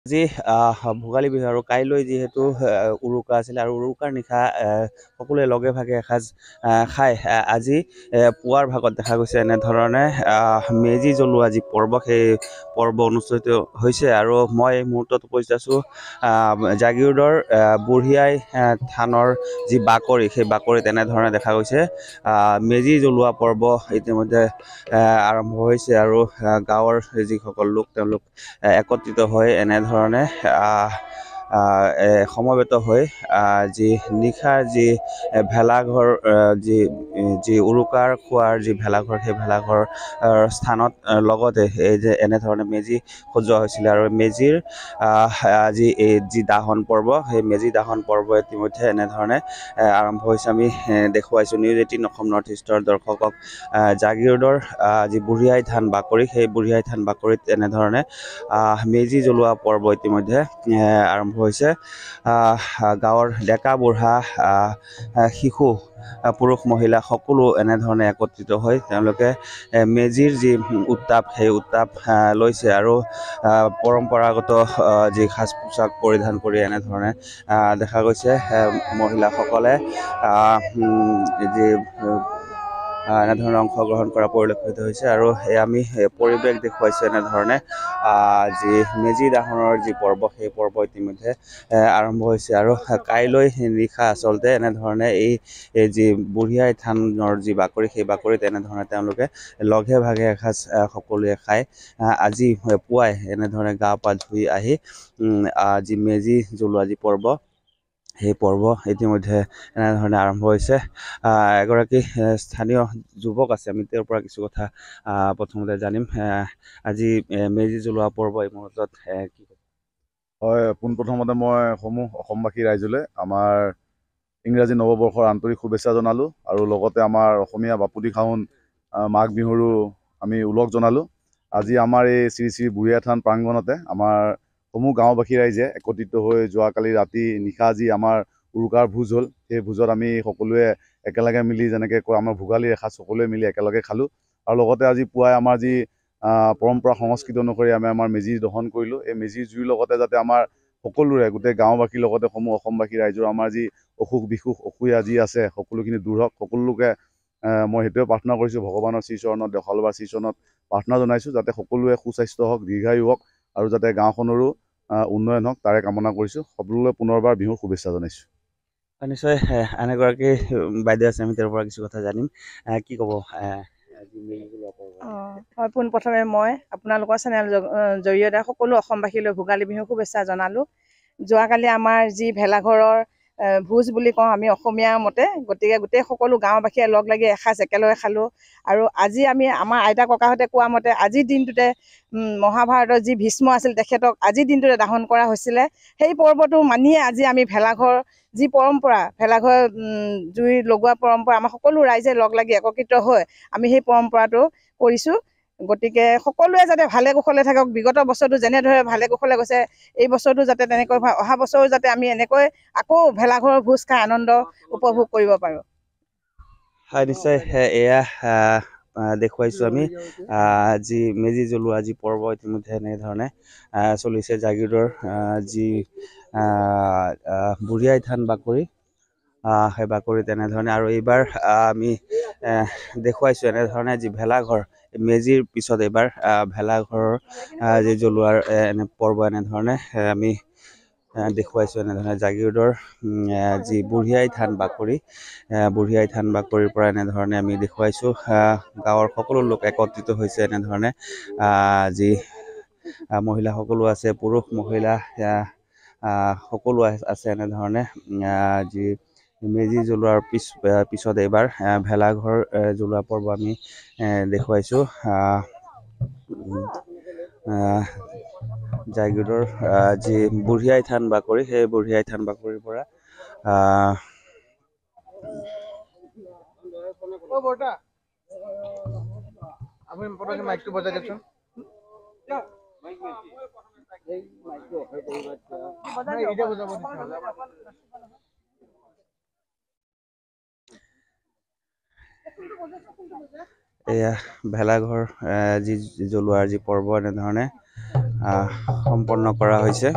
আজি ভোগালী বিহু আৰু কাইলৈ যিহেতু উৰুকা আছিলে আৰু উৰুকাৰ নিশা সকলোৱে লগে ভাগে এসাঁজ খাই আজি পুৱাৰ ভাগত দেখা গৈছে এনেধৰণে মেজি জ্বলোৱা যি পৰ্ব সেই পৰ্ব অনুষ্ঠিত হৈছে। আৰু মই এই মুহূৰ্তত উপস্থিত আছোঁ জাগিৰোডৰ বুঢ়িয়াই থানৰ যি বাকৰি সেই বাকৰিত এনেধৰণে দেখা গৈছে মেজি জ্বলোৱা পৰ্ব ইতিমধ্যে আৰম্ভ হৈছে আৰু গাঁৱৰ যিসকল লোক তেওঁলোক একত্ৰিত হৈ এনেধৰণে সমবেত হৈ যি নিশাৰ যি ভেলাঘৰ যি যি উৰুকাৰ খোৱাৰ যি ভেলাঘৰ সেই ভেলাঘৰ স্থানত লগতে এই যে এনেধৰণে মেজি সজোৱা হৈছিলে আৰু মেজিৰ যি দাহন পৰ্ব সেই মেজি দাহন পৰ্ব ইতিমধ্যে এনেধৰণে আৰম্ভ হৈছে। আমি দেখুৱাইছোঁ নিউজ 18 অসম নৰ্থ ইষ্টৰ দৰ্শকক জাগিৰোডৰ যি বুঢ়িয়াই থান বাকৰি সেই বুঢ়িয়াই থান বাকৰিত এনেধৰণে মেজি জ্বলোৱা পৰ্ব ইতিমধ্যে আৰম্ভ হৈছে। গাঁৱৰ ডেকা বুঢ়া শিশু পুৰুষ মহিলা সকলো এনেধৰণে একত্ৰিত হৈ তেওঁলোকে মেজিৰ যি উত্তাপ সেই উত্তাপ লৈছে আৰু পৰম্পৰাগত যি সাজ পোছাক পৰিধান কৰি এনেধৰণে দেখা গৈছে মহিলাসকলে যি এনেধৰণে অংশগ্ৰহণ কৰা পৰিলক্ষিত হৈছে। আৰু আমি পৰিৱেশ দেখুৱাইছোঁ এনেধৰণে যি মেজি দাহনৰ যি পৰ্ব সেই পৰ্ব ইতিমধ্যে আৰম্ভ হৈছে আৰু কাইলৈ নিশা আচলতে এনেধৰণে এই যি বুঢ়িয়াই থানৰ যি বাকৰি সেই বাকৰিত এনেধৰণে তেওঁলোকে লগে ভাগে এসাঁজ সকলোৱে খাই আজি পুৱাই এনেধৰণে গা পা ধুই আহি যি মেজি জ্বলোৱা যি পৰ্ব সেই পৰ্ব ইতিমধ্যে এনেধৰণে আৰম্ভ হৈছে। এগৰাকী স্থানীয় যুৱক আছে, আমি তেওঁৰ পৰা কিছু কথা প্ৰথমতে জানিম। আজি মেজি জ্বলোৱা পৰ্ব এই মুহূৰ্তত কি হয়, পোনপ্ৰথমতে মই সমূহ অসমবাসী ৰাইজলৈ আমাৰ ইংৰাজী নৱবৰ্ষৰ আন্তৰিক শুভেচ্ছা জনালোঁ আৰু লগতে আমাৰ অসমীয়া বাপুতি খাউন মাঘ বিহুৰো আমি ওলগ জনালোঁ। আজি আমাৰ এই শ্ৰী শ্ৰী বুঢ়িয়াই থান প্ৰাংগণতে আমাৰ সমূহ গাঁওবাসী ৰাইজে একত্ৰিত হৈ যোৱাকালি ৰাতি নিশা যি আমাৰ উৰুকাৰ ভোজ হ'ল, সেই ভোজত আমি সকলোৱে একেলগে মিলি যেনেকৈ কয় আমাৰ ভোগালীৰ এসাঁজ সকলোৱে মিলি একেলগে খালোঁ। আৰু লগতে আজি পুৱাই আমাৰ যি পৰম্পৰা সংস্কৃতি অনুসৰি আমি আমাৰ মেজি দহন কৰিলোঁ। এই মেজিৰ জুইৰ লগতে যাতে আমাৰ সকলোৰে গোটেই গাঁওবাসীৰ লগতে সমূহ অসমবাসী ৰাইজৰ আমাৰ যি অসুখ বিসুখ অসূয়া যি আছে সকলোখিনি দূৰ হওক। সকলোকে মই সেইটোৱে প্ৰাৰ্থনা কৰিছোঁ, ভগৱানৰ শ্ৰীচৰণত দশালবাৰ শ্ৰীচৰণত প্ৰাৰ্থনা জনাইছোঁ যাতে সকলোৱে সুস্বাস্থ্য হওক, দীৰ্ঘায়ু হওক আৰু যাতে গাঁওখনৰো উন্নয়ন হওক তাৰে কামনা কৰিছোঁ। সকলোলৈ পুনৰবাৰ বিহুৰ শুভেচ্ছা জনাইছোঁ। নিশ্চয় আন এগৰাকী বাইদেউ আছে, আমি তেওঁৰ পৰা কিছু কথা জানিম। কি ক'ব? হয়, পোনপ্ৰথমে মই আপোনালোকৰ চেনেল জৰিয়তে সকলো অসমবাসীলৈ ভোগালী বিহুৰ শুভেচ্ছা জনালোঁ। যোৱাকালি আমাৰ যি ভেলাঘৰৰ ভোজ বুলি কওঁ আমি অসমীয়া মতে, গতিকে গোটেই সকলো গাঁওবাসীয়ে লগ লাগি এসাঁজ একেলগে খালোঁ। আৰু আজি আমি আমাৰ আইতা ককাহঁতে কোৱা মতে আজিৰ দিনটোতে মহাভাৰতৰ যি ভীষ্ম আছিল তেখেতক আজিৰ দিনটোতে দাহন কৰা হৈছিলে। সেই পৰ্বটো মানিয়ে আজি আমি ভেলাঘৰ যি পৰম্পৰা, ভেলাঘৰ জুই লগোৱা পৰম্পৰা আমাৰ সকলো ৰাইজে লগ লাগি একত্ৰিত হৈ আমি সেই পৰম্পৰাটো কৰিছোঁ। গতিকে সকলোৱে যাতে ভালে কুশলে থাকক, বিগত বছৰটো যেনেদৰে ভালে কুশলে গৈছে এই বছৰটো যাতে তেনেকৈ অহা বছৰো যাতে আমি এনেকৈ আকৌ ভেলাঘৰৰ ভোজ খাই আনন্দ উপভোগ কৰিব পাৰোঁ। হয়, নিশ্চয় এয়া দেখুৱাইছোঁ আমি যি মেজি জ্বলোৱা যি পৰ্ব ইতিমধ্যে এনেধৰণে চলিছে জাগিৰোডৰ যি বুঢ়িয়াই থান বাকৰি সেই বাকৰিত এনেধৰণে। আৰু এইবাৰ আমি দেখুৱাইছোঁ এনেধৰণে যি ভেলাঘৰ মেজিৰ পিছত এইবাৰ ভেলাঘৰৰ যি জ্বলোৱাৰ পৰ্ব এনেধৰণে আমি দেখুৱাইছোঁ। এনেধৰণে জাগিৰোডৰ যি বুঢ়িয়াই থান বাকৰিৰ পৰা এনেধৰণে আমি দেখুৱাইছোঁ গাঁৱৰ সকলো লোক একত্ৰিত হৈছে। এনেধৰণে যি মহিলাসকলো আছে, পুৰুষ মহিলা সকলো আছে। এনেধৰণে যি মেজি জ্বলোৱাৰ পিছত এইবাৰ ভেলাঘৰ জ্বলোৱা পৰ্ব আমি দেখুৱাইছোঁ। জাগিৰোডৰ যি বুঢ়িয়াই থান বাকৰি সেই বুঢ়িয়াই থান বাকৰিৰ পৰা এয়া ভেলাঘৰ যি জ্বলোৱাৰ যি পৰ্ব এনেধৰণে সম্পন্ন কৰা হৈছে।